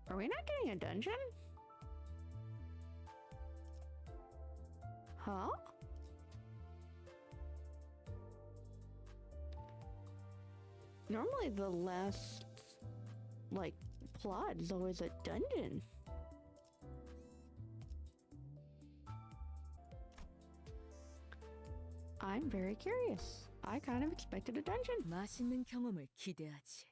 Are we not getting a dungeon? Huh? Normally the last, like, plot is always a dungeon. I'm very curious. I kind of expected a dungeon. 맛있는 경험을 기대하지.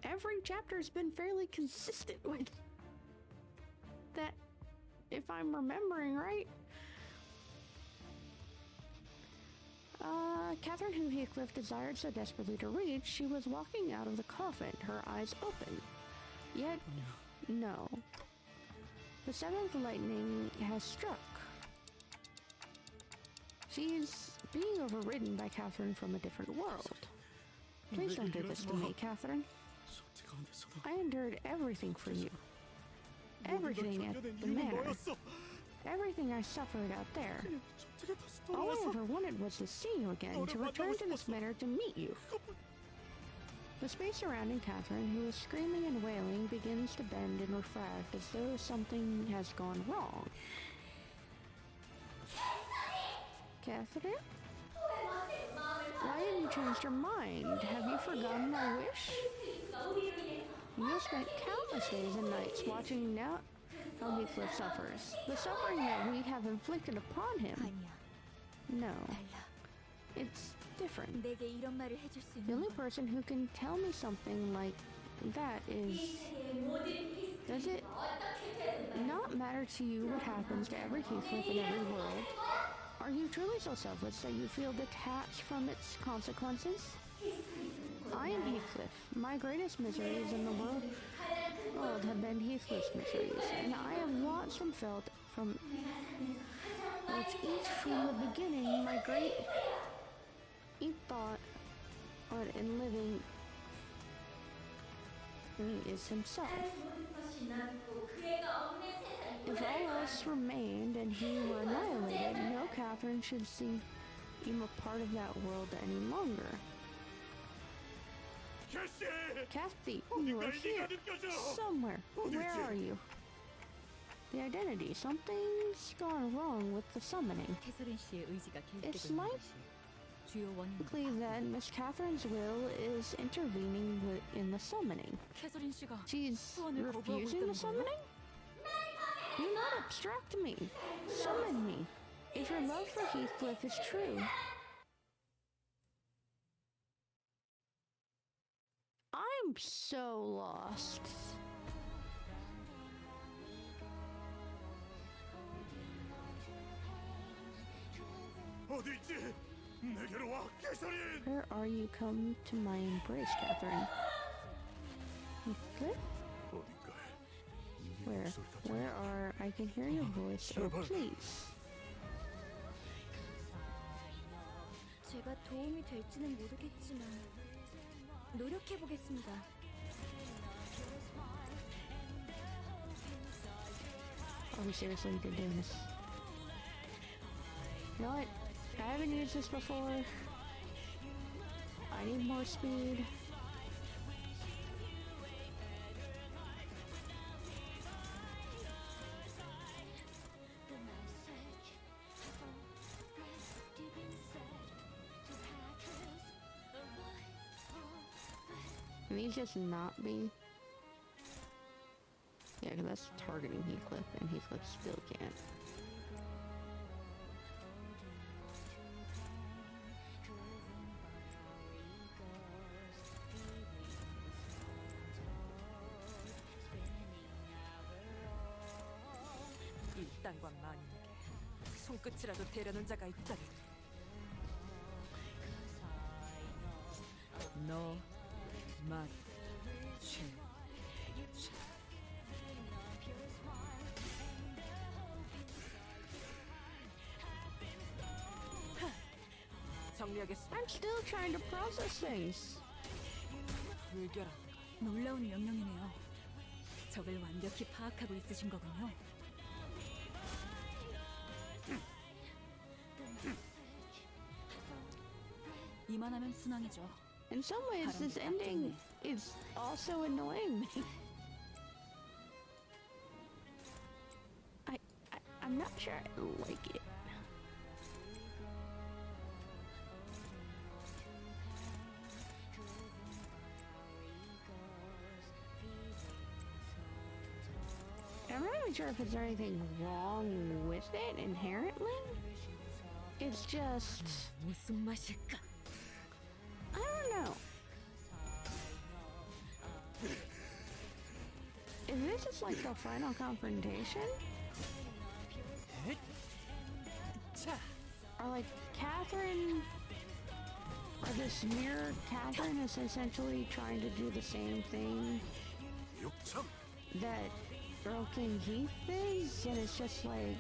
Every chapter has been fairly consistent with that, if I'm remembering right. Catherine, who Heathcliff desired so desperately to reach, she was walking out of the coffin, her eyes open. Yet, no. The seventh lightning has struck. She's being overridden by Catherine from a different world. Please don't do this to me, Catherine. I endured everything for you. Everything at the manor. Everything I suffered out there. All I ever wanted was to see you again, to return to this manor to meet you. The space surrounding Catherine, who is screaming and wailing, begins to bend and refract as though something has gone wrong. Catherine? Why have you changed your mind? Have you forgotten my wish? You have spent countless days and nights watching now how Heathcliff suffers. The suffering that we have inflicted upon him. No. It's different. The only person who can tell me something like that is... Does it not matter to you what happens to every Heathcliff in every world? Are you truly so selfless that you feel detached from its consequences? I am Heathcliff. My greatest miseries in the world have been Heathcliff's miseries, and I have watched and felt from each from the beginning. My great thought in living is himself. If all else remained and he were annihilated, no Catherine should see him a part of that world any longer. Kathy, you are here. Somewhere. Where are you? The identity. Something's gone wrong with the summoning. It's likely that Miss Catherine's will is intervening in the summoning. She's refusing the summoning? Do not obstruct me. Summon me. If your love for Heathcliff is true. I'm so lost. Where are you? Come to my embrace, Catherine. Heathcliff? Where are... I can hear your voice. Oh, please. 제가 도움이 될지는 모르겠지만 노력해 보겠습니다. Are we seriously doing this? You know what? I haven't used this before. I need more speed. Can these just not be? Yeah, because that's targeting Heathcliff, and Heathcliff still can't. 일당과 만인에게 손끝이라도 대려는 자가 있다면 너 말, 죄. 정리하겠습니다. I'm still trying to process things. 불결한 놀라운 명령이네요. 적을 완벽히 파악하고 있으신 거군요. 이만하면 순항이죠. In some ways, this ending is also annoying me. I'm not sure I like it. I'm not even sure if there's anything wrong with it inherently. It's just... 무슨 맛일까? I don't know. If this is like the final confrontation, or like Catherine, or this mirror Catherine is essentially trying to do the same thing that Earl King Heath is, and it's just like...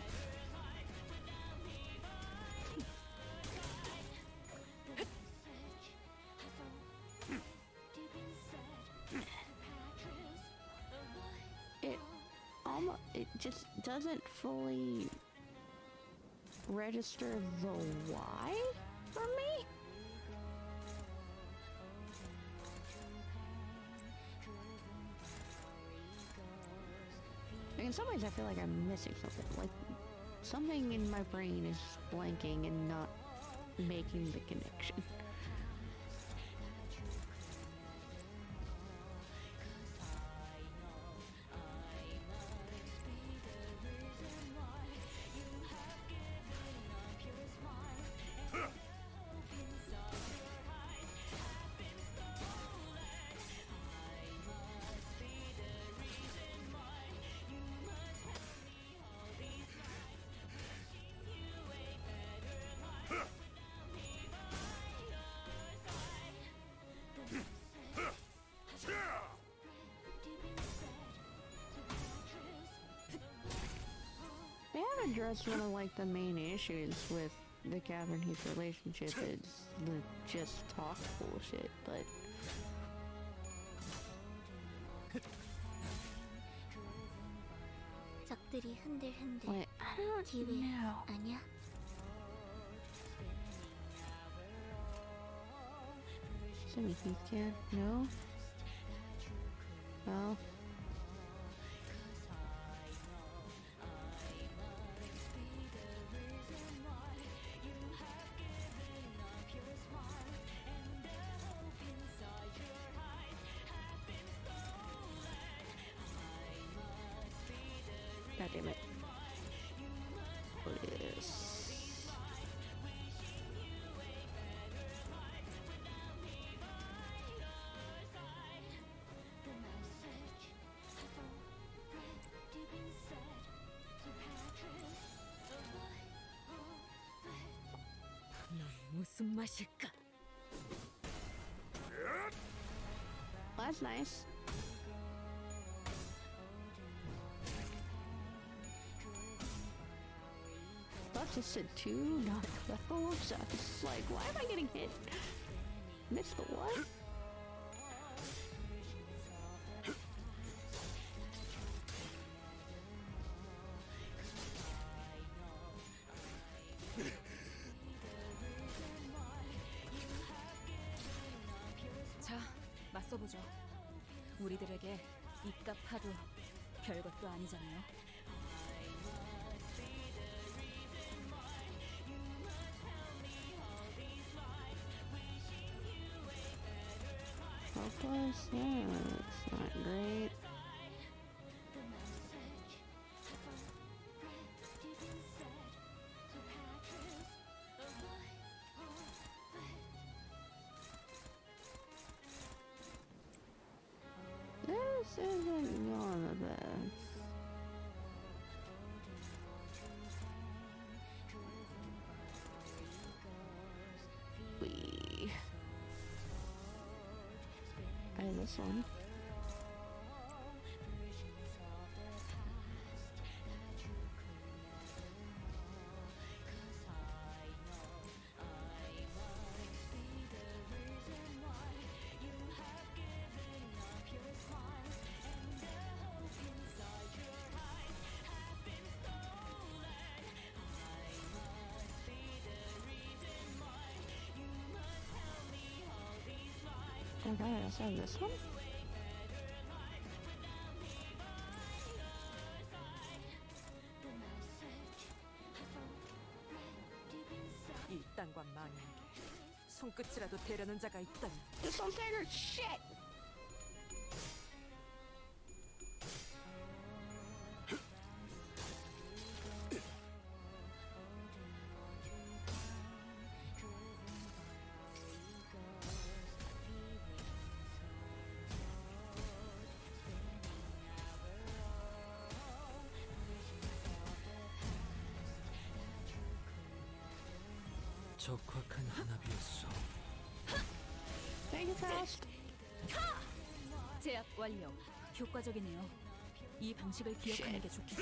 It just doesn't fully register the why for me. Like in some ways I feel like I'm missing something. Like something in my brain is blanking and not making the connection. They haven't addressed one of like the main issues with the Catherine Heath relationship. It's the just talk bullshit, but 적들이 흔들흔들 wait, I don't 기회 know. 아니야? Sammy Heath can? No? Well. God damn it. Yes. 무슨 맛일까? Well, that's nice. Love just said two, not close. I was like, why am I getting hit? Missed the what? 자, 맞서보죠. 우리들에게 이깟 파도 별것도 아니잖아요. Hopeless? Yeah, it's not great. This isn't going the best. This one. Okay, I also have this one. 일당과 망인에게 손끝이라도 대려는 자가 있다니. This one's bigger shit! 적확한 한압이었어. Make it fast. 제압 완료. 효과적이네요. 이 방식을 기억하는 게 좋겠어.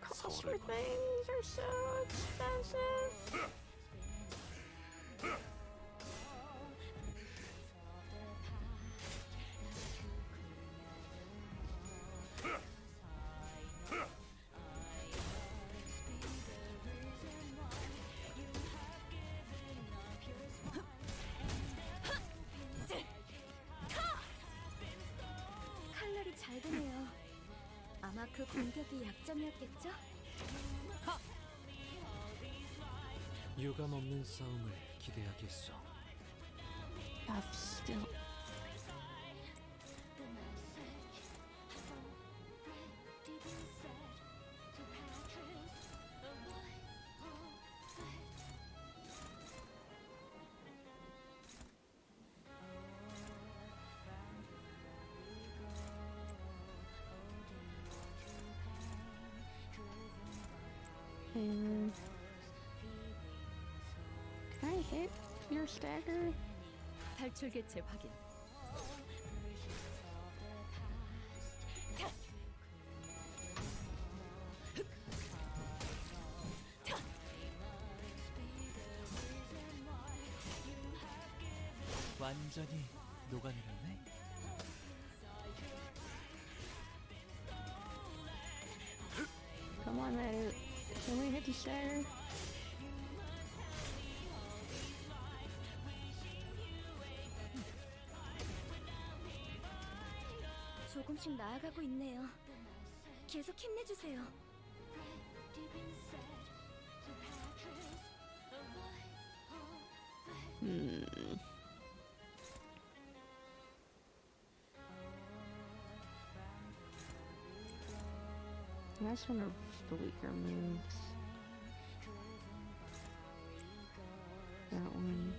Costs for things are so expensive. 칼날이 잘 드네요. 아마 그 공격이 약점이었겠죠? 유감 없는 싸움을 기대하겠어. I've still. And can I hit your stagger? 탈출 개체 확인. 완전히 녹아내렸네. Come on, man. Can we hit the stagger? 조금씩 나아가고 있네요. 계속 힘내주세요. That's one of the weaker moves. That one.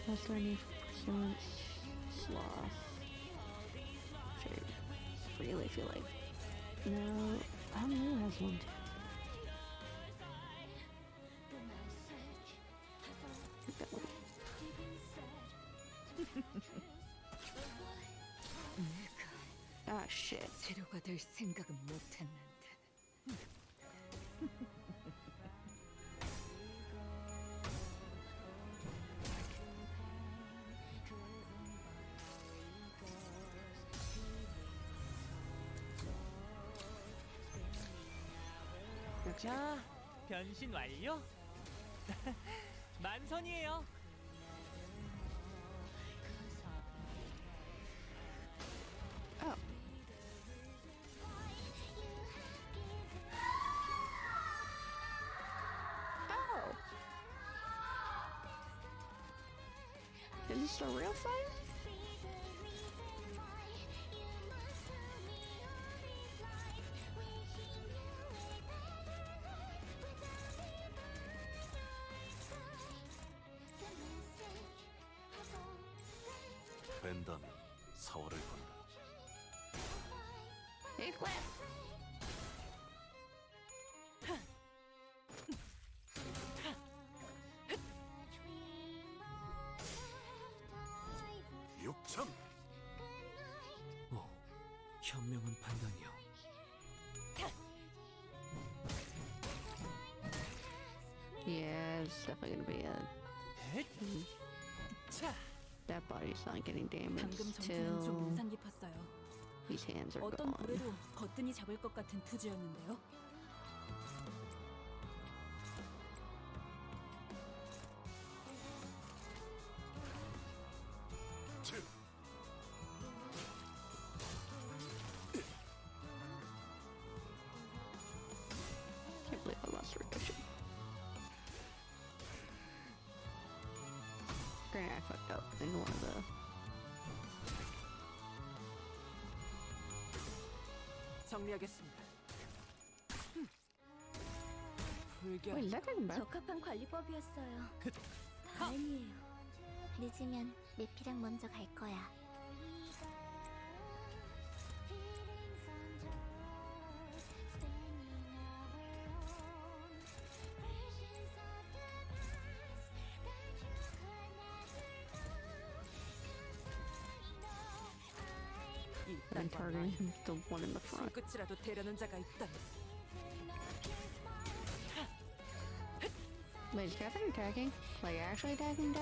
That's 30% sloth. Which I really feel like. No, Annen has one too. Take that one. Ah, shit. 재료가 될 생각은 못했는데. 자, 변신 완료. 만선이에요. Oh. Is this the real fight? 된다면 사활을 건다. Heathcliff! 육천. 오, 현명한 판단이요. Yeah, it's definitely gonna be a... 자, That body's not getting damaged 방금 전투는 좀 till 인상 깊었어요. these hands are 어떤 gone. 불에도 거뜬히 잡을 것 같은 투지였는데요. 칠. Can't believe I lost Ricochet. Granted, I fucked up in one of the... 정리하겠습니다. 불결. Wait, is that taking back? 적합한 관리법이었어요. 다행이에요. 늦으면 내피랑 먼저 갈 거야. I'm 이딴 targeting 건 the one in the front. 손끝이라도 대려는 자가 있다면 Wait, is Catherine attacking? Like, actually attacking?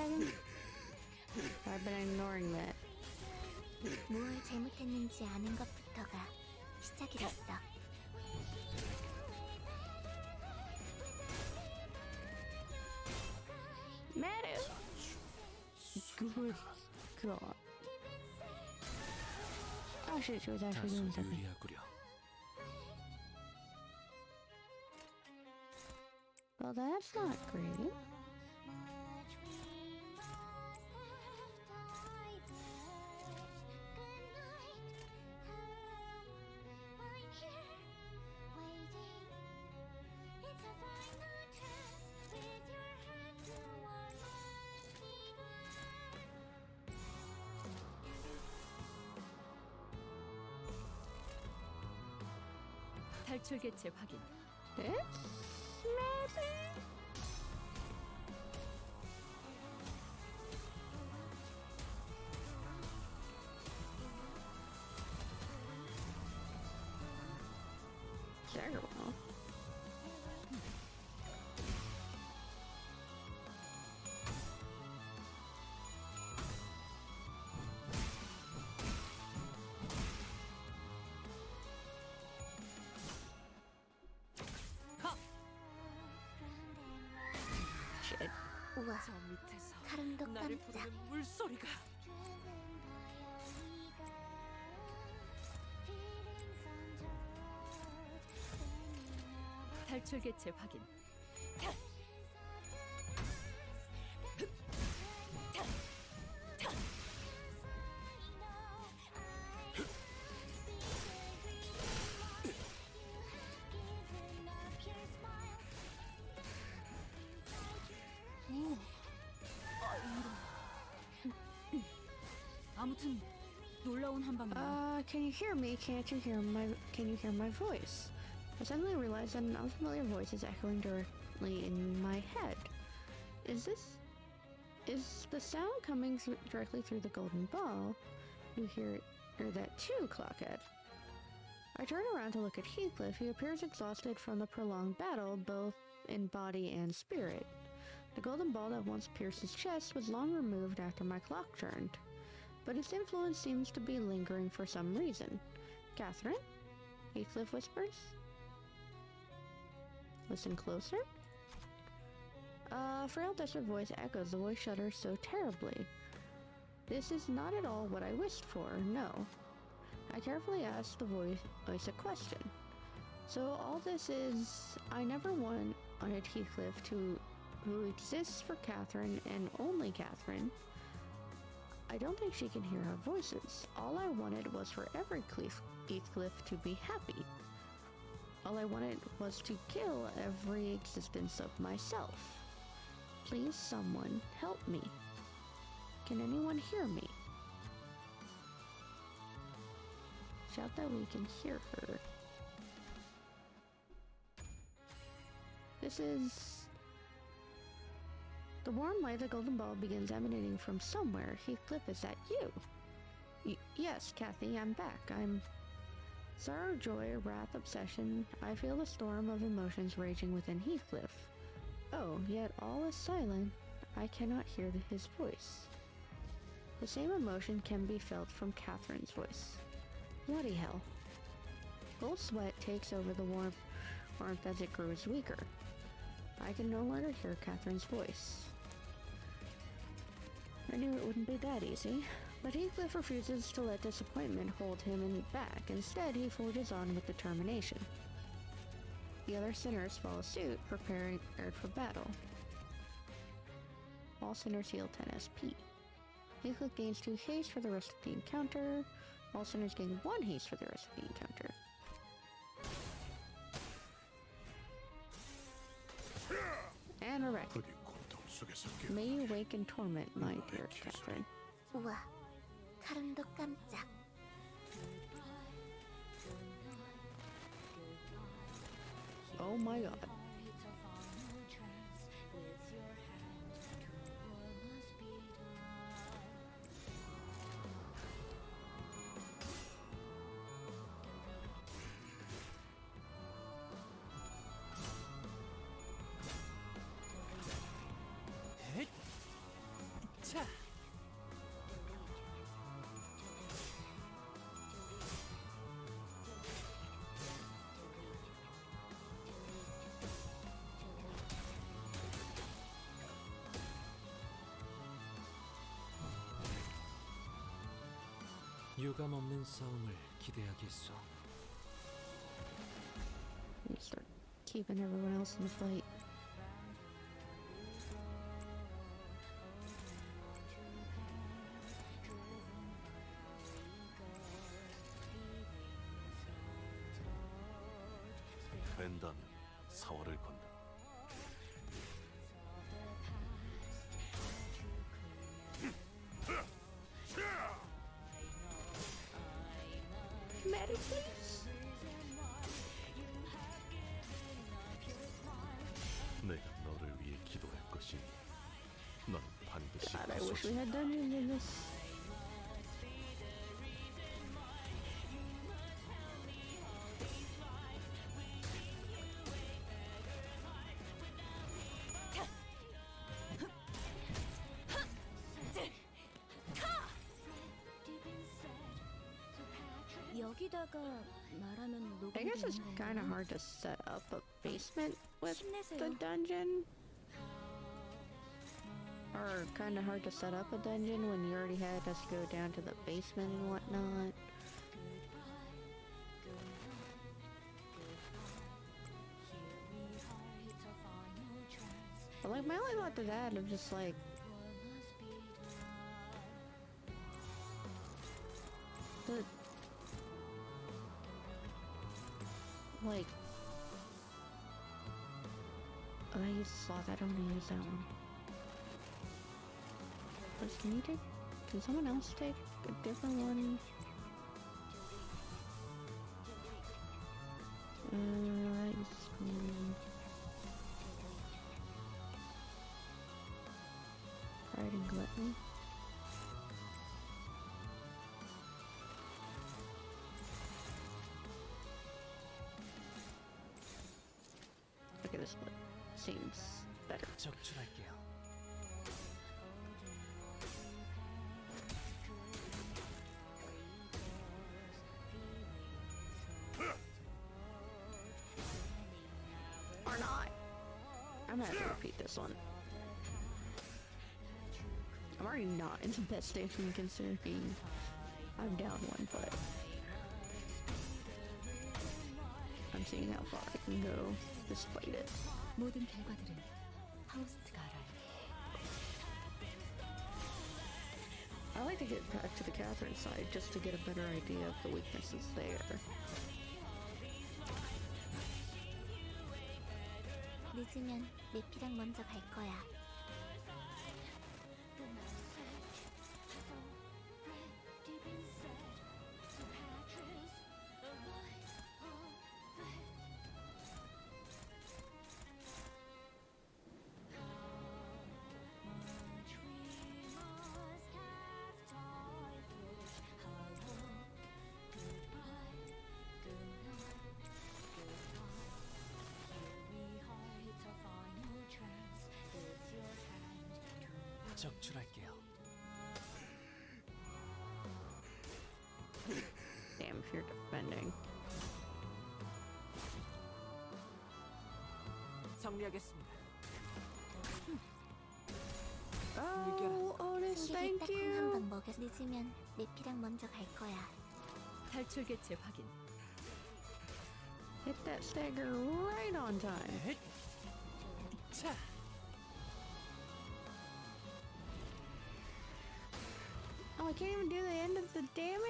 I've been ignoring that. 무엇을 잘못했는지 아는 것부터가 시작이었어. Madu! Good God. Oh shit, she was actually 다소 doing something. 유리하구려. Well, that's not great. 탈출 개체 확인. It's maybe. Stagger well. Shit. 우와, 저 밑에서 카름도 나를 깜짝. 부르는 물소리가. 탈출 개체 확인. 오, 아무튼 놀라운 한방이야. Can you hear me? Can you hear my voice? I suddenly realized that an unfamiliar voice is echoing directly in my head. Is the sound coming directly through the golden ball? You hear that too, Clockhead. I turn around to look at Heathcliff. He appears exhausted from the prolonged battle, both in body and spirit. The golden ball that once pierced his chest was long removed after my clock turned, but its influence seems to be lingering for some reason. Catherine? Heathcliff whispers. Listen closer. A frail, desperate voice echoes. The voice shudders so terribly. This is not at all what I wished for, no. I carefully asked the voice a question. So all this is, I never wanted Heathcliff who exists for Catherine and only Catherine, I don't think she can hear our voices. All I wanted was for every Heathcliff to be happy. All I wanted was to kill every existence of myself. Please, someone, help me. Can anyone hear me? Shout that we can hear her. This is... The warm light of the golden ball begins emanating from somewhere. Heathcliff, is that you? Yes, Kathy, I'm back. I'm... Sorrow, joy, wrath, obsession. I feel the storm of emotions raging within Heathcliff. Oh, yet all is silent. I cannot hear his voice. The same emotion can be felt from Catherine's voice. Bloody hell. Cold sweat takes over the warmth as it grows weaker. I can no longer hear Catherine's voice. I knew it wouldn't be that easy, but Heathcliff refuses to let disappointment hold him back. Instead, he forges on with determination. The other sinners follow suit, prepared for battle. All sinners heal 10 SP. Heathcliff gains 2 haste for the rest of the encounter. All sinners gain 1 haste for the rest of the encounter. And a wreck. 그리 고통 속에서 May you wake in torment, my dear Catherine. 우와, 가름도 깜짝. Oh my god. 자, 유감 없는 싸움을 기대하겠소. You start keeping everyone else in the fight. 벤다면 사활을 건다. Mary, please. 내가 너를 위해 기도할 것이니 너는 반드시 God, I wish 이루소서. we had dungeons in this. 여기다가 말하면 녹음도 I guess it's 있는 kind of 건가? hard to set up a basement with the 힘내세요. dungeon. Or kind of hard to set up a dungeon when you already had us go down to the basement and whatnot. But like my only thought to that is just like the like oh, I used to saw that. I don't use that one. But can you take? Can someone else take a different one? Pride and gluttony. Okay, this one seems better. 적출할게요. Or not. I'm gonna have to repeat this one. I'm already not in the best state considering I'm down one, but I'm seeing how far I can go despite it. 모든 결과들은 파우스트가 알아요. I like to get back to the Catherine side just to get a better idea of the weaknesses there. 늦으면 내피랑 먼저 갈 거야. 적출할게요. Damn, if you're defending. 정리하겠습니다. Oh, Otis, thank 콩 you! 한번 먹여. 늦으면 내피랑 먼저 갈 거야. 탈출 개체 확인. Hit that stagger right on time. 자, Oh, I can't even do the end of the damage?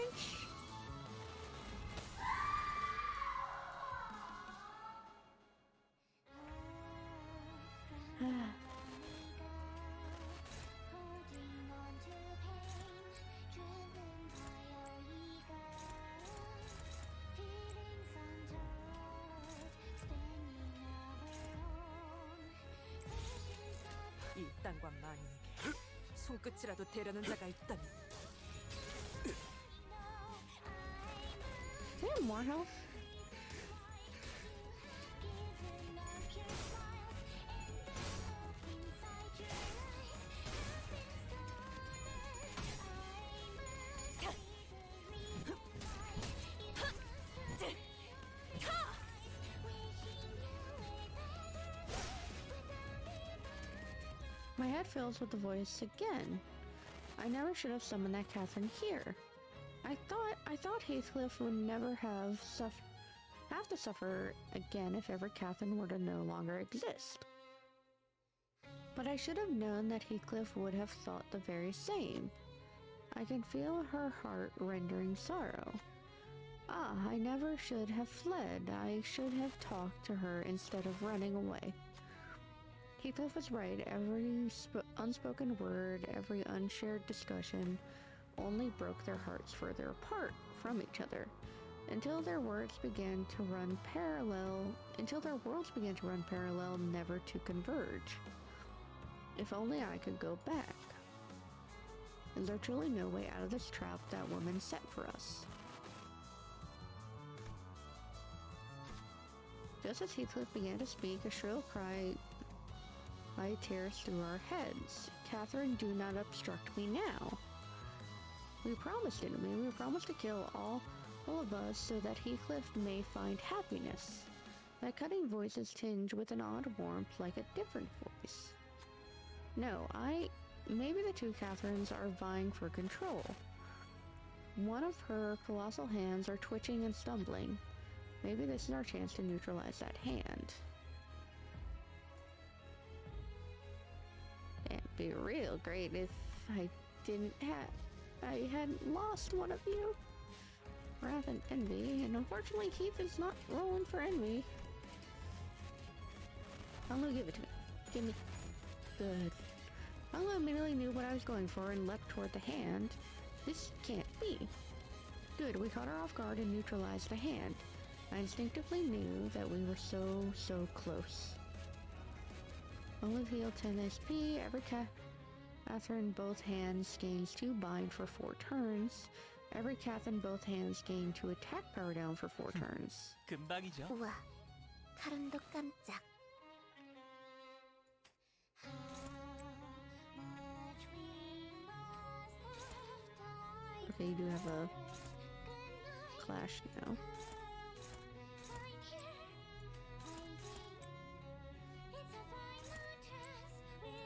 이 땅과 만인에게 손끝이라도 대려는 자가 있다면 Is he have more health? My head fills with the voice again. I never should have summoned that Catherine here. I thought Heathcliff would never have to suffer again if ever Catherine were to no longer exist. But I should have known that Heathcliff would have thought the very same. I can feel her heart rendering sorrow. Ah, I never should have fled. I should have talked to her instead of running away. Heathcliff was right. Every unspoken word, every unshared discussion only broke their hearts further apart from each other until their worlds began to run parallel, never to converge. If only I could go back. Is there truly no way out of this trap that woman set for us? Just as Heathcliff began to speak, a shrill cry tears through our heads. Catherine, do not obstruct me now. We promised, didn't we? We promised to kill all of us so that Heathcliff may find happiness. That cutting voice is tinged with an odd warmth like a different voice. No, maybe the two Catherines are vying for control. One of her colossal hands are twitching and stumbling. Maybe this is our chance to neutralize that hand. It'd be real great if I hadn't lost one of you. Wrath and envy, and unfortunately Heath is not rolling for envy. Anglo, give it to me. Give me. Good. Anglo immediately knew what I was going for and leapt toward the hand. This can't be. Good, we caught her off guard and neutralized the hand. I instinctively knew that we were so close. Only healed 10 SP, every Catherine both hands gains 2 bind for 4 turns. Every Catherine both hands gain 2 attack power down for 4 turns. 금방이죠. 우와, 카론도 깜짝. Okay, you do have a clash now.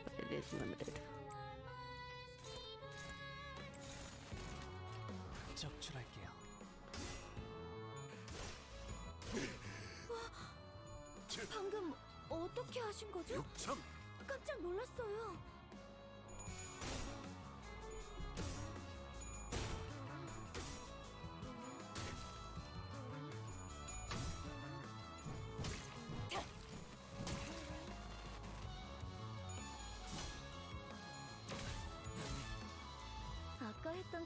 But it is limited. 적출할게요. 방금 어떻게 하신 거죠? 깜짝 놀랐어요.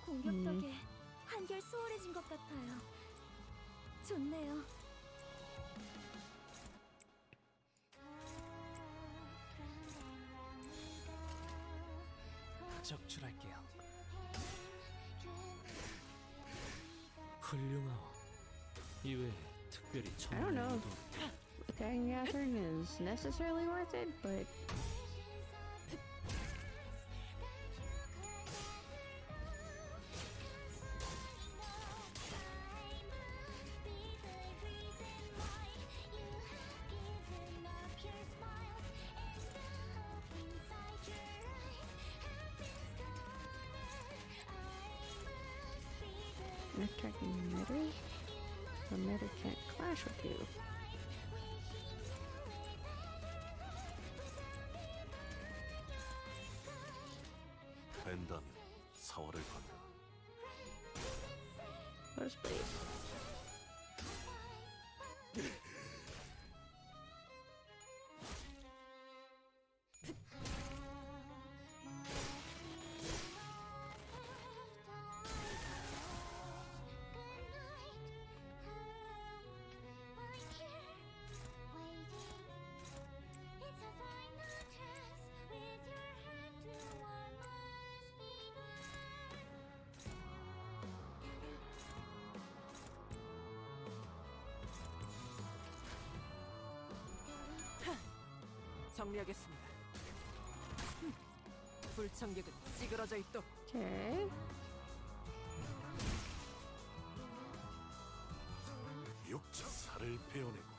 공격 덕에 한결 수월해진 것 같아요. 좋네요. 적출할게요. 훌륭하오. 이외에 특별히 I don't know 청문회도 if attacking Catherine is necessarily worth it, but attacking Metter? The Metter can't clash with you. 된다면 사활을 건다. First place. 정리하겠습니다. 불청객은 찌그러져 있도록. Okay. 육체 살을 베어내고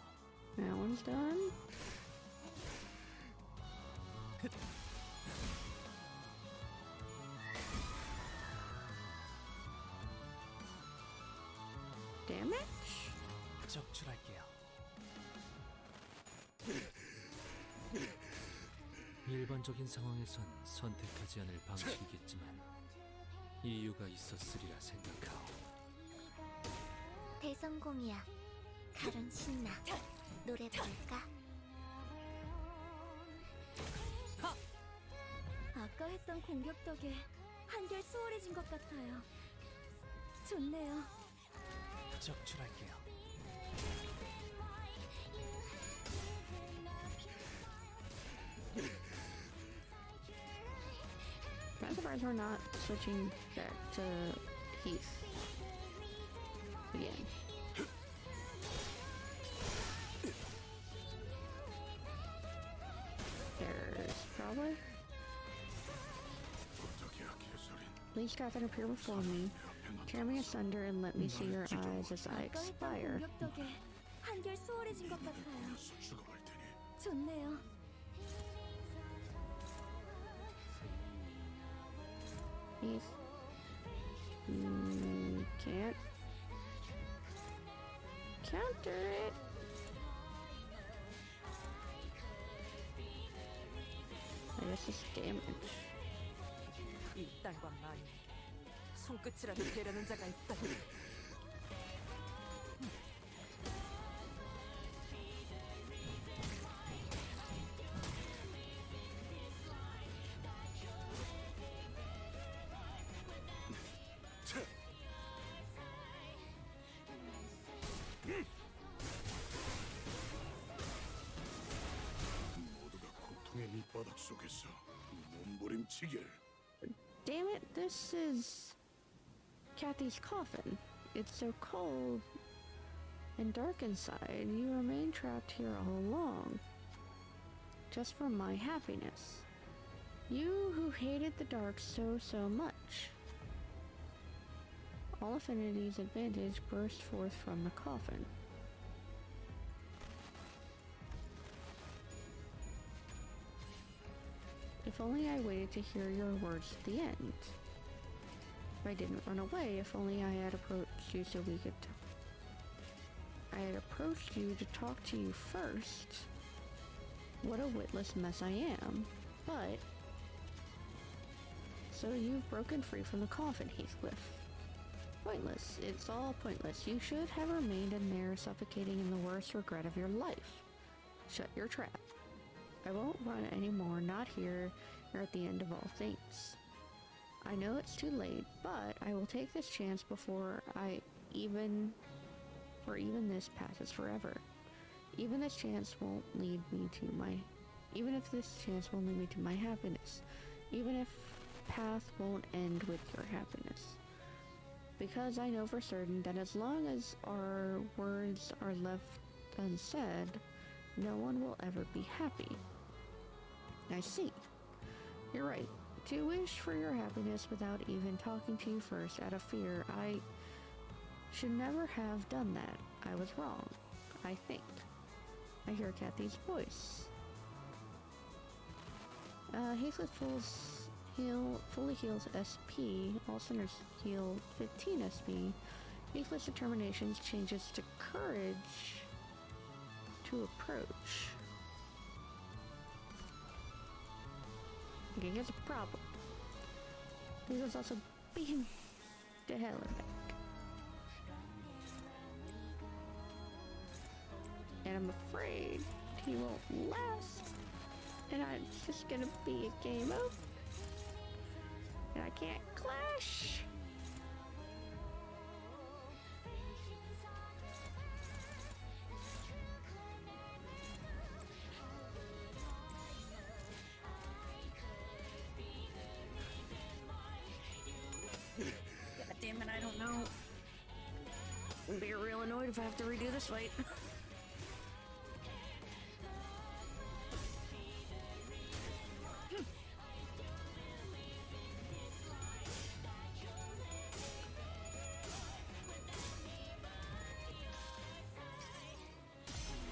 That one's done. Damage? 적출할게요. 일반적인 상황에선 선택하지 않을 방식이겠지만 이유가 있었으리라 생각하오. 대성공이야. 가론 신나. 노래 부를까? 아까 했던 공격 덕에 한결 수월해진 것 같아요. 좋네요. 적출할게요. I'm surprised we're not switching back to Heath again. There's probably. Please, Catherine, appear before me. Tear me asunder and let me see your eyes as I 아까 했던 expire. 공격 덕에 한결 수월해진 것 같아요. 좋네요. Heath. Can't counter it. I guess it's damage. 이딴과 많이 손끝이라도 대려는 자가 있다니. 모두가 고통의 밑바닥 속에서 몸부림치길. Damn it, this is Kathy's coffin. It's so cold and dark inside. You remain trapped here all along, just for my happiness. You who hated the dark so much. All Affinity's advantage burst forth from the coffin. If only I waited to hear your words to the end. If I didn't run away, if only I had approached you so we could I had approached you to talk to you first. What a witless mess I am. But so you've broken free from the coffin, Heathcliff. Pointless. It's all pointless. You should have remained in there suffocating in the worst regret of your life. Shut your trap. I won't run anymore, not here or at the end of all things. I know it's too late, but I will take this chance before even this passes forever. Even if this chance won't lead me to my happiness. Even if path won't end with your happiness. Because I know for certain that as long as our words are left unsaid, no one will ever be happy. I see. You're right. To wish for your happiness without even talking to you first out of fear, I should never have done that. I was wrong, I think. I hear Kathy's voice. Heathcliff fully heals SP. All sinners heal 15 SP. Heathcliff's determination changes to courage to approach. Okay, here's a problem. Heathcliff's also beating the hell out of it. And I'm afraid he won't last. And it's just gonna be a game of. And I can't clash. God damn it, I don't know. I'm gonna be real annoyed if I have to redo this fight.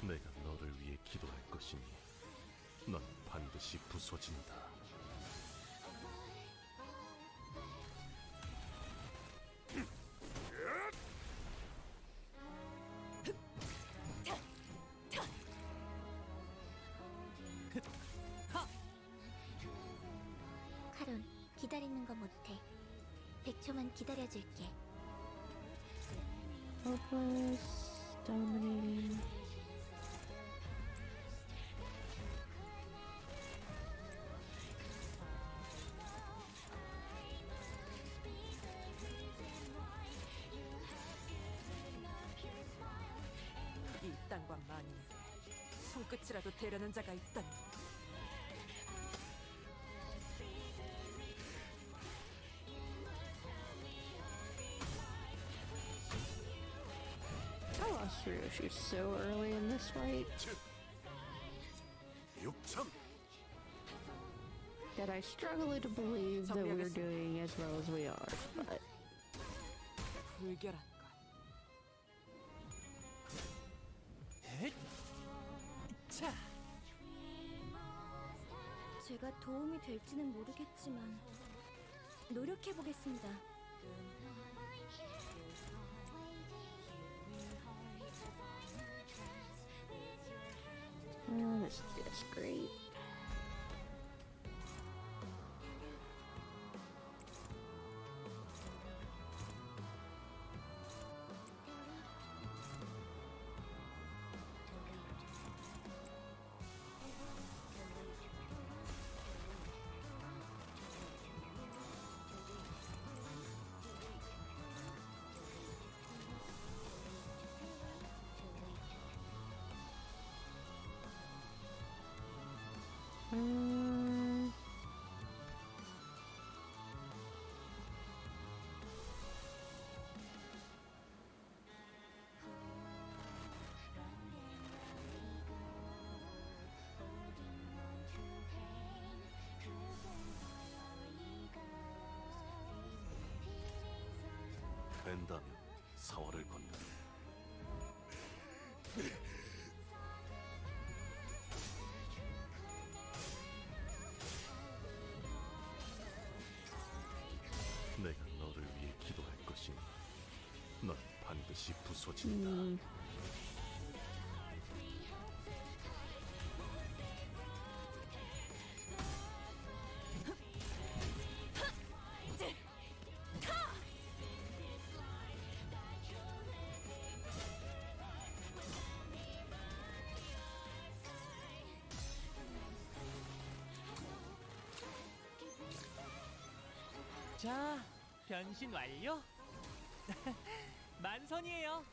내가 너를 위해 기도할 것이니 넌 반드시 부서진다. 카론, 기다리는 거 못해. 100초만 기다려줄게. Hopeless, dominating. 이 땅과 만인 손끝이라도 대려는 자가 있다니. I lost Ryoshi so early in this fight 6천! that I struggle to believe that we're doing as well as we are, but 불결한 것. 자, 제가 도움이 될지는 모르겠지만 노력해보겠습니다. oh, this is great. 된다면 사활을 건너. 내가 너를 위해 기도할 것이니 넌 반드시 부서진다. 자, 자, 변신 완료. 만선이에요.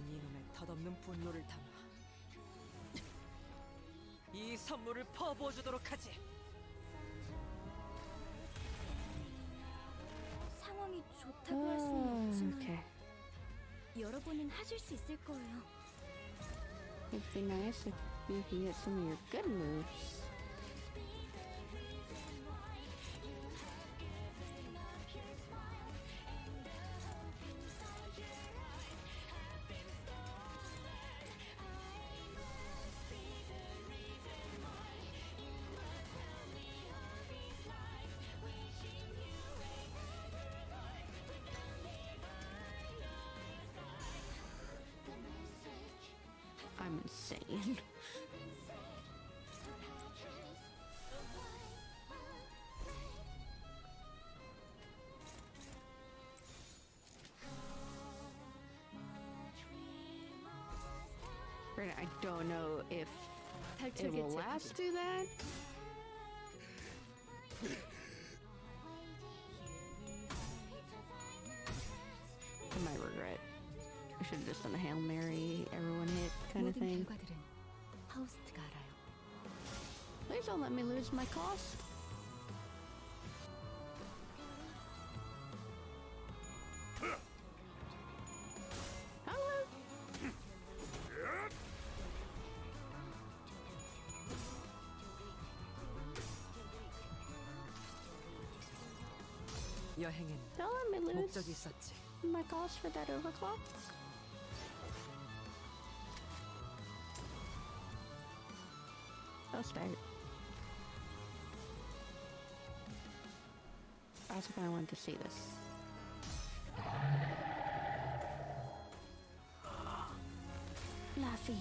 이놈의 덧없는 분노를 담아 이 선물을 퍼부어주도록 하지. 상황이 좋다고 할 수는 없지만 Okay. 여러분은 하실 수 있을 거예요. It'd be nice if you can get some of your good moves. I'm insane. Granted, I don't know if 탈출 it will 개체 last 확인. through that. I might regret. I should have just done a Hail Mary, everyone hit kind of 모든 thing. 결과들은 하우스트가 알아요. Please don't let me lose my cost. Hello. 여행엔 Don't let me lose 목적이 있었지. my cost for that overclock. I'll start. I also kind of wanted to see this. Fluffy.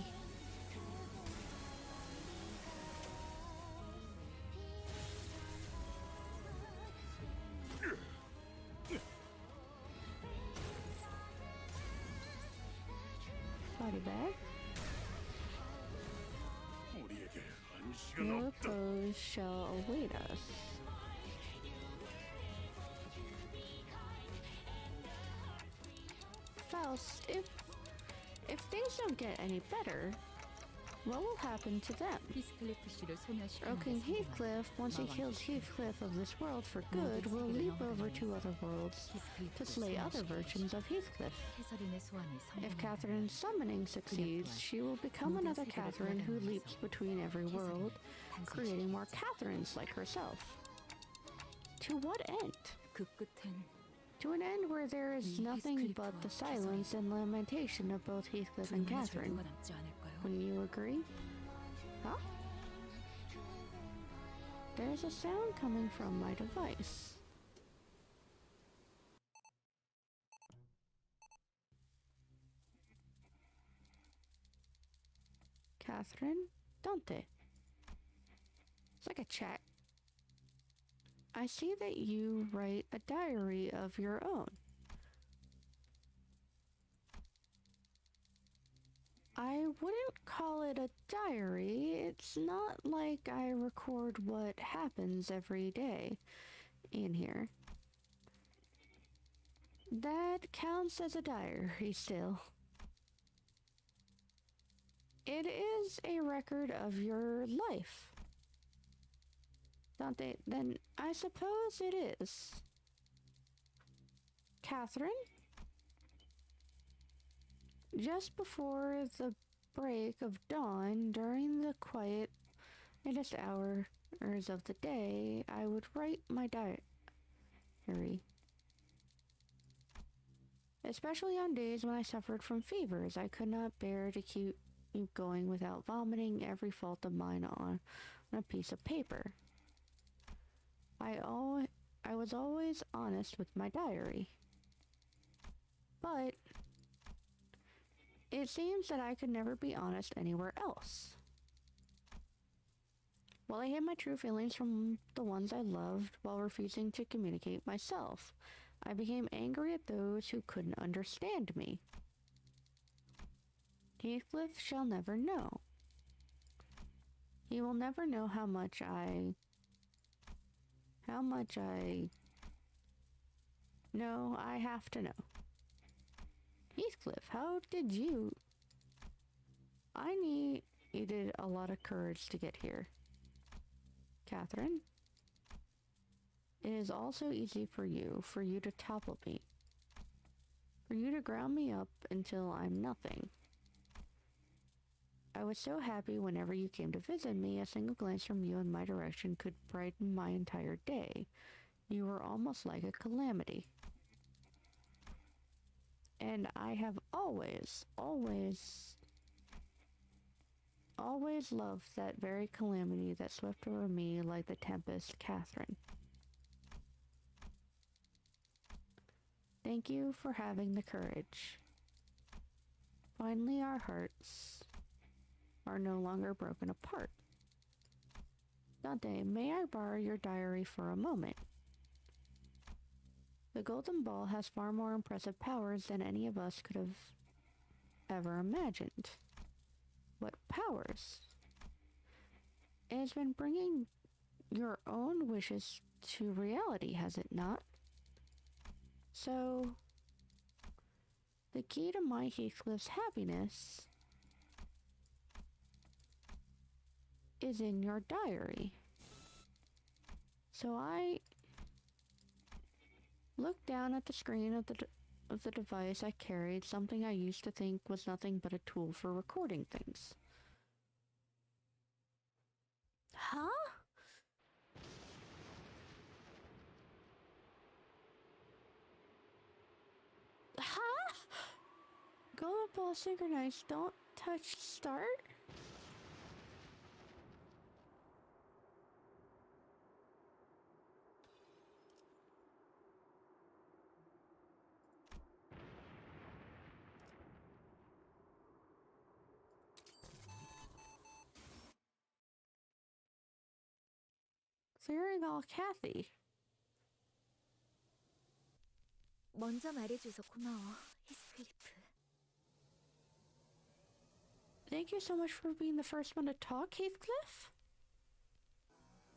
Body bag. 우리에게 안식은 No 없다. repose shall await us. Faust, if things don't get any better, what will happen to them? 히스클리프 씨를 소멸시키는 Broken 데 성공한 Heathcliff, once he kills Heathcliff of this world for good, will leap over to other worlds to slay other versions of Heathcliff. 캐서린의 소환이 If 성공한다면 Catherine's summoning succeeds, she will become another Catherine who leaps between every world, creating more Catherines like herself. To what end? 그 끝엔 To an end where there is nothing but the silence and lamentation of both Heathcliff and 둘만의 Catherine. 절도가 남지 않을까요? Wouldn't you agree? Huh? There's a sound coming from my device. Catherine Dante. It's like a chat. I see that you write a diary of your own. I wouldn't call it a diary. It's not like I record what happens every day in here. That counts as a diary still. It is a record of your life. Dante, then I suppose it is. Catherine? Just before the break of dawn, during the quietest hours of the day, I would write my diary. Especially on days when I suffered from fevers, I could not bear to keep going without vomiting every fault of mine on a piece of paper. I was always honest with my diary. But it seems that I could never be honest anywhere else. While I hid my true feelings from the ones I loved while refusing to communicate myself, I became angry at those who couldn't understand me. Heathcliff shall never know. He will never know how much I... No, I have to know. Heathcliff, how did you... I needed a lot of courage to get here. Catherine? It is also easy for you to topple me. For you to ground me up until I'm nothing. I was so happy whenever you came to visit me, a single glance from you in my direction could brighten my entire day. You were almost like a calamity. And I have always loved that very calamity that swept over me like the tempest, Catherine. Thank you for having the courage. Finally, our hearts are no longer broken apart. Dante, may I borrow your diary for a moment? The golden ball has far more impressive powers than any of us could have ever imagined. What powers? It has been bringing your own wishes to reality, has it not? So, the key to my Heathcliff's happiness is in your diary. So I looked down at the screen of the device I carried, something I used to think was nothing but a tool for recording things. Huh? Huh? Golden ball synchronized. Don't touch start? Clearing all Kathy. 먼저 말해줘서 고마워, 히스클리프. Thank you so much for being the first one to talk, Heathcliff.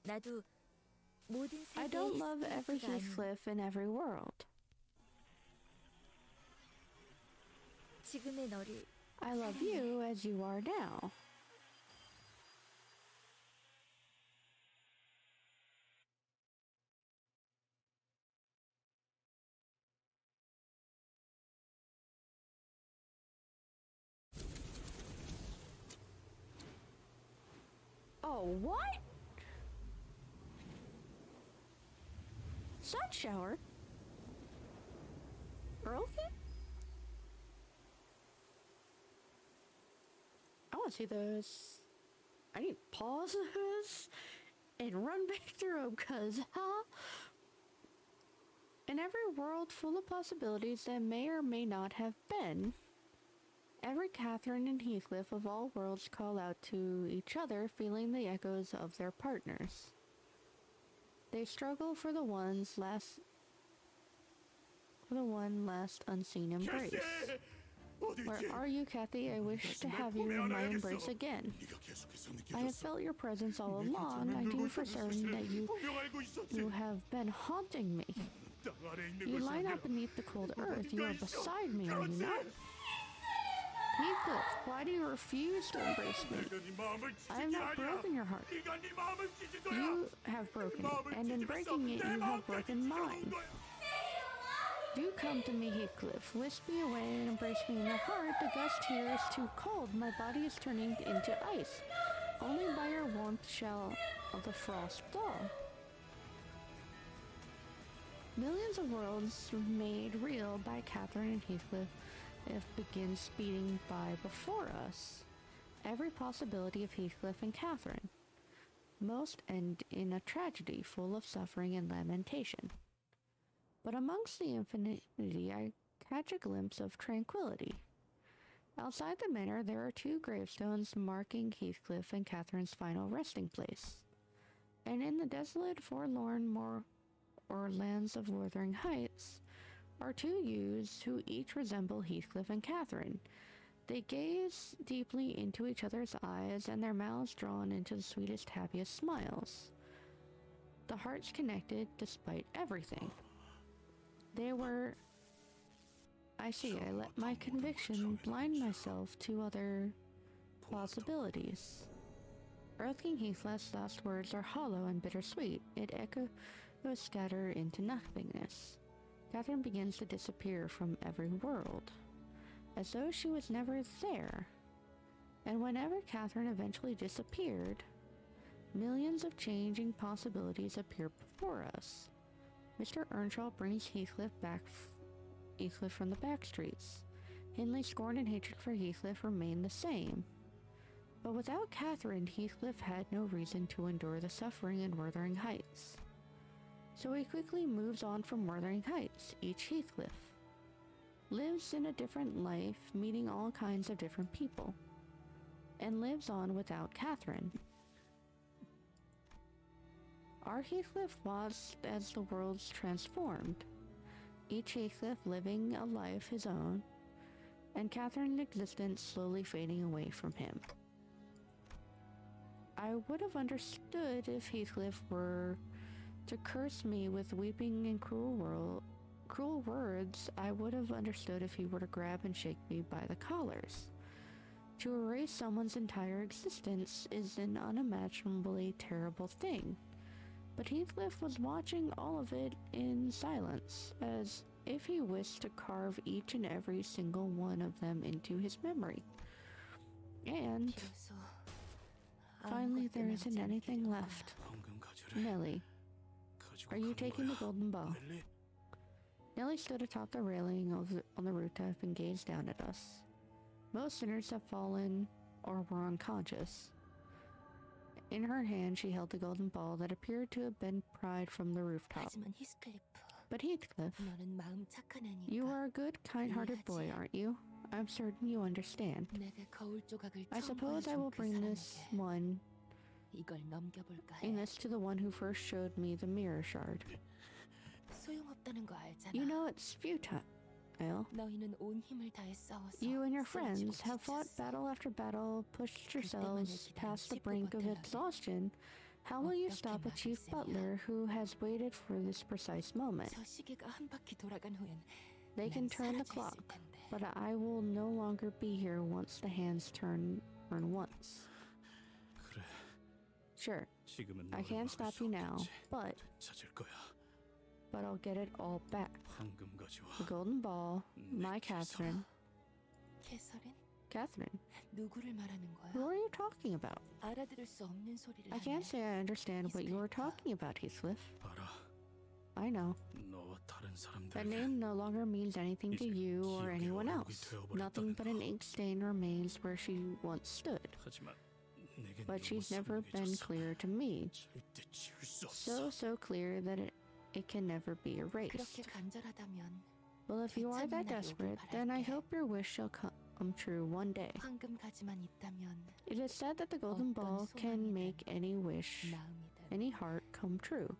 나도 모든 I 세계의 don't love every 히스클리프가 아닌 Heathcliff in every world. 지금의 너를 I love you as you are now. Oh, what? Sun shower? Broken? I want to see those. I need to pause this and run back through them, cause, huh? In every world full of possibilities that may or may not have been, every Catherine and Heathcliff of all worlds call out to each other, feeling the echoes of their partners. They struggle for the one last unseen embrace. Where are you, Kathy? I wish to have you in my embrace again. I have felt your presence all along. I knew for certain that you have been haunting me. You lie not beneath the cold earth. You are beside me, are you not? Heathcliff, why do you refuse to embrace me? I have not broken your heart. You have broken it, and in breaking it, you have broken mine. Do come to me, Heathcliff. Whisk me away and embrace me in your heart. The gust here is too cold. My body is turning into ice. Only by your warmth shall the frost thaw. Millions of worlds made real by Catherine and Heathcliff begin speeding by before us. Every possibility of Heathcliff and Catherine. Most end in a tragedy full of suffering and lamentation. But amongst the infinity, I catch a glimpse of tranquility. Outside the manor, there are two gravestones marking Heathcliff and Catherine's final resting place. And in the desolate, forlorn or lands of Wuthering Heights, are two youths who each resemble Heathcliff and Catherine, They gaze deeply into each other's eyes, and their mouths drawn into the sweetest, happiest smiles. The hearts connected despite everything. They were... I see, I let my conviction blind myself to other plausibilities. Earth King Heathcliff's last words are hollow and bittersweet. It echoes scatter into nothingness. Catherine begins to disappear from every world, as though she was never there. And whenever Catherine eventually disappeared, millions of changing possibilities appear before us. Mr. Earnshaw brings Heathcliff from the back streets. Hindley's scorn and hatred for Heathcliff remain the same. But without Catherine, Heathcliff had no reason to endure the suffering in Wuthering Heights. So he quickly moves on from Wuthering Heights. Each Heathcliff lives in a different life, meeting all kinds of different people, and lives on without Catherine. Our Heathcliff watched as the worlds transformed, each Heathcliff living a life his own, and Catherine's existence slowly fading away from him. I would have understood if Heathcliff were to curse me with weeping and cruel words. I would have understood if he were to grab and shake me by the collars. To erase someone's entire existence is an unimaginably terrible thing. But Heathcliff was watching all of it in silence, as if he wished to carve each and every single one of them into his memory. And finally, there isn't anything left. Nellie, are you taking the golden ball? Nellie stood atop the railing on the rooftop and gazed down at us. Most sinners have fallen or were unconscious. In her hand, she held the golden ball that appeared to have been pried from the rooftop. But Heathcliff, you are a good, kind-hearted boy, aren't you? I'm certain you understand. I suppose I will bring this to the one who first showed me the mirror shard. You know it's futile. You and your friends have fought battle after battle, pushed yourselves past the brink of exhaustion. How will you stop a chief butler who has waited for this precise moment? They can turn the clock, but I will no longer be here once the hands turn once. Sure, I can't stop you now, but I'll get it all back. The golden ball, my Catherine. Catherine? Who are you talking about? I can't say I understand what you are talking about, Heathcliff. I know. That name no longer means anything to you or anyone else. Nothing but an ink stain remains where she once stood. But she's never been clear to me. So clear that it can never be erased. Well, if you are that desperate, then I hope your wish shall come true one day. It is said that the golden ball can make any wish, any heart come true.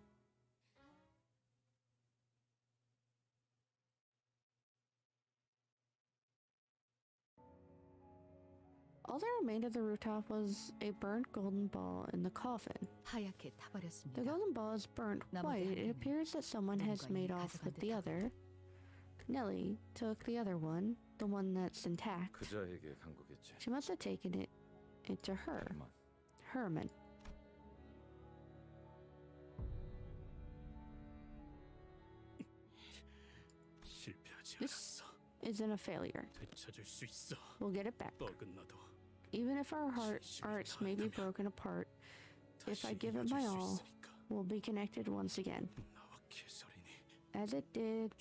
All that remained of the rooftop was a burnt golden ball in the coffin. The golden ball is burnt white. It appears that someone has made off with the other. Nellie took the other one, the one that's intact. She must have taken it to her. Herman. This isn't a failure. We'll get it back. Even if our hearts may be broken apart, if I give it my all, we'll be connected once again. As it did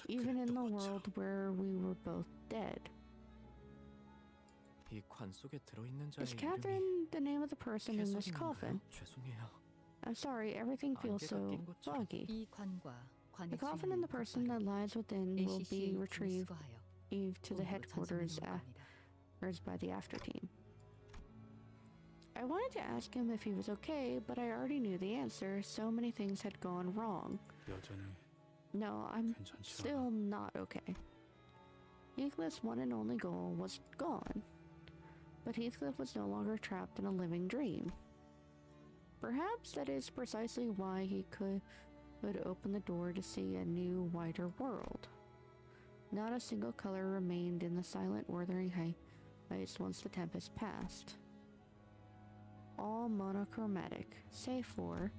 even in the world where we were both dead. Is Catherine the name of the person in this coffin? I'm sorry, everything feels so foggy. The coffin and the person that lies within will be retrieved to the headquarters by the after team. I wanted to ask him if he was okay, but I already knew the answer. So many things had gone wrong. No, I'm still not okay. Heathcliff's one and only goal was gone, but Heathcliff was no longer trapped in a living dream. Perhaps that is precisely why he could open the door to see a new, wider world. Not a single color remained in the silent Wuthering Heights once the tempest passed. All monochromatic, save for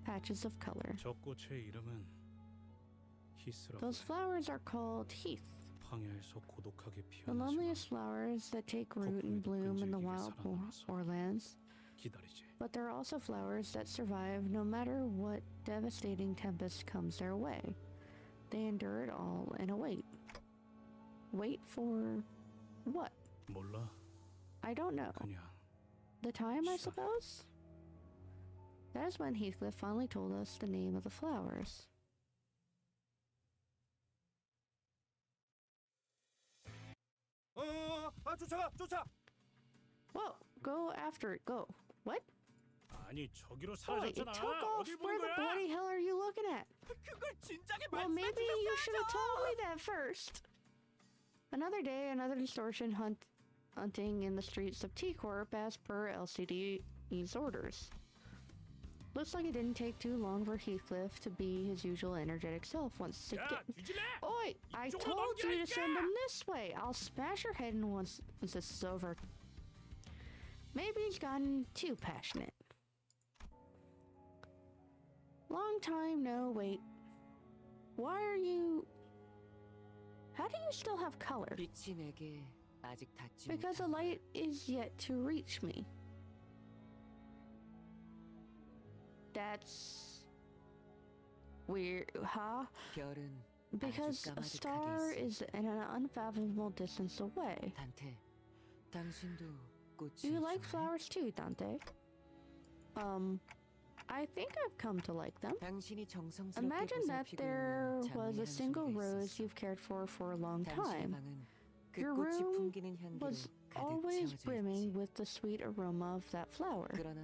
patches of color. 저 꽃의 이름은 히스라고 Those flowers are called heath, 황야에서 고독하게 the 피어나지만 loneliest flowers that take root and bloom in the wild moorlands. 기다리지. But there are also flowers that survive no matter what devastating tempest comes their way. They endure it all and await. Wait for what? 몰라. I don't know. 그냥 The time, I suppose? That is when Heathcliff finally told us the name of the flowers. 쫓아. Whoa, go after it, go. What? 아니 저기로 Oh, it took 사라졌잖아. off. 어디 Where 본 the 거야? bloody hell are you looking at? 그걸 진작에 Well, maybe you should have told me that first. Another day, another distortion hunting in the streets of T-Corp as per LCD's orders. Looks like it didn't take too long for Heathcliff to be his usual energetic self once 야, again. 뒤질래? Oi! I 이쪽으로 told you to 넘겨야겠다! send him this way! I'll smash your head in once this is over. Maybe he's gotten too passionate. Long time no wait. Why are you... How do you still have color? 빛이 내게 아직 닿지 Because the light is yet to reach me. That's... weird, huh? 별은 Because a star is at an unfathomable distance away. 단테, 당신도 꽃이 You like 좋아해? flowers too, Dante? I think I've come to like them. 당신이 정성스럽게 Imagine that 보살피고 there 있는 was 장미 a 한 single 송이가 rose 있었어. you've cared for a long 당신의 time. 방은 그 Your 꽃이 room 풍기는 향기로 was 가득 always 채워져 brimming 있지. with the sweet aroma of that flower. 그러나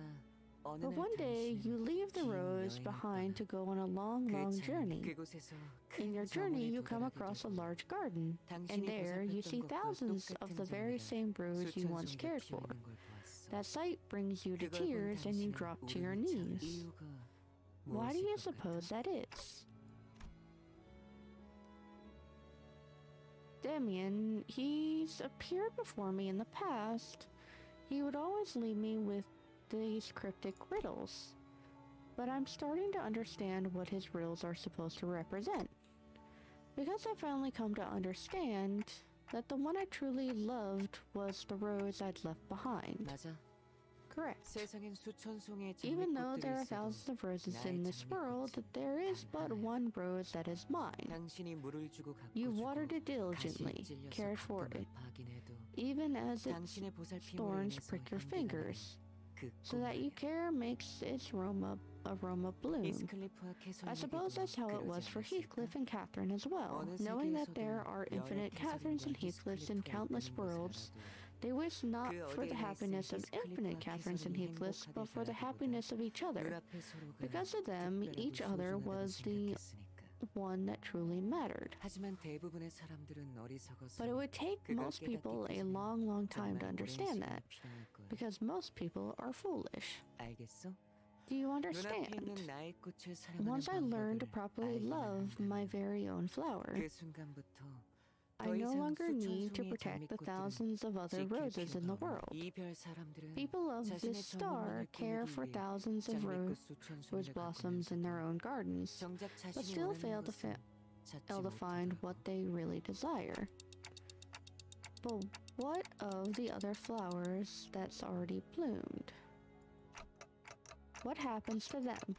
어느 But 날 one day, 당신은 you leave the 긴 rose 여행을 behind to 떠나 go on a long, 그 long 참 journey. 그곳에서 In 큰 your journey, 정원에 you come 도달하게 across a 되고 large garden, and 당신이 there you 보살폈던 see 것과 thousands of the 똑같은 very 장미가 same rose you 수천 once 송이가 cared for. 피어있는 걸 보았어. That sight brings you to 그걸 본 tears and you 당신은 drop to your 우렁찬 knees. 이유가 Why do 무엇일 you 것 suppose 같아? that is? Damien, he's appeared before me in the past. He would always leave me with these cryptic riddles. But I'm starting to understand what his riddles are supposed to represent. Because I finally come to understand that the one I truly loved was the rose I'd left behind. 맞아. Correct. 세상엔 수천 송이의 Even though there 장미꽃들이 are 있어도 thousands of roses 나의 in this world, 장미꽃은 there is but 단 하나야. one rose that is mine. 당신이 물을 주고 You 가꾸주고 watered it diligently, 가시에 찔려서 cared for 가끔을 it, 파긴 해도 even as its 당신의 보살핌으로 thorns 인해서 prick your 향기가 fingers, 나는 그 so that you 꽃말이야. care makes its aroma bloom. 히스클리프와 I suppose that's how it was for Heathcliff and Catherine as well. 어느 Knowing that 세계에서도 there are 여러 infinite Catherines and 캐서린과 Heathcliffs in 히스클리프가 countless 있다는 worlds, 것을 알아도 they wish not 그 for the 어디에 happiness of 있을 infinite 히스클리프와 Catherines and 캐서린이 Heathcliffs, 행복하게 but for the 살아가보다 happiness of each other. 눈앞의 서로가 Because of them, 특별하고 each other 소중하다고 was the 생각했으니까. one that truly mattered. 하지만 대부분의 사람들은 어리석어서 But it would take 그걸 most people a 깨닫기까지는 long, long time to 정말 오랜 understand 시간이 that, 필요할 거야. because most people are foolish. 알겠어? Do you 눈앞에 understand? 있는 나의 꽃을 사랑하는 Once I learned to 방법을 properly 알기만 love 한다면 my very own flower, 그 순간부터 I 더 no 이상 longer 수천 need to 송이의 protect the 장미꽃들은 thousands of other 지킬 roses in the 필요가 없는 world. 이별 사람들은 People of 자신의 this star 정원만을 care 꾸미기 for 위해 thousands of 장미꽃 수천 rose 송이를 blossoms in their 가꾸면서도 own gardens, 정작 but 자신이 still fail 원하는 to 것은 찾지 find 못하더라고. what they really desire. But what of the other flowers that's already bloomed? What happens to them?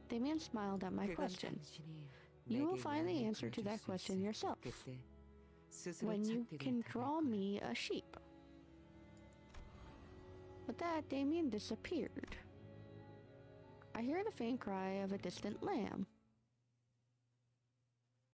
Damien smiled at my 그건 question. 당신이 You will 내게 find the 원하는 answer to 그려줄 that 수 question 있을 yourself 그때 스스로 when you 찾게 can 될 draw 거야. me a sheep. With that, Damien disappeared. I hear the faint cry of a distant lamb.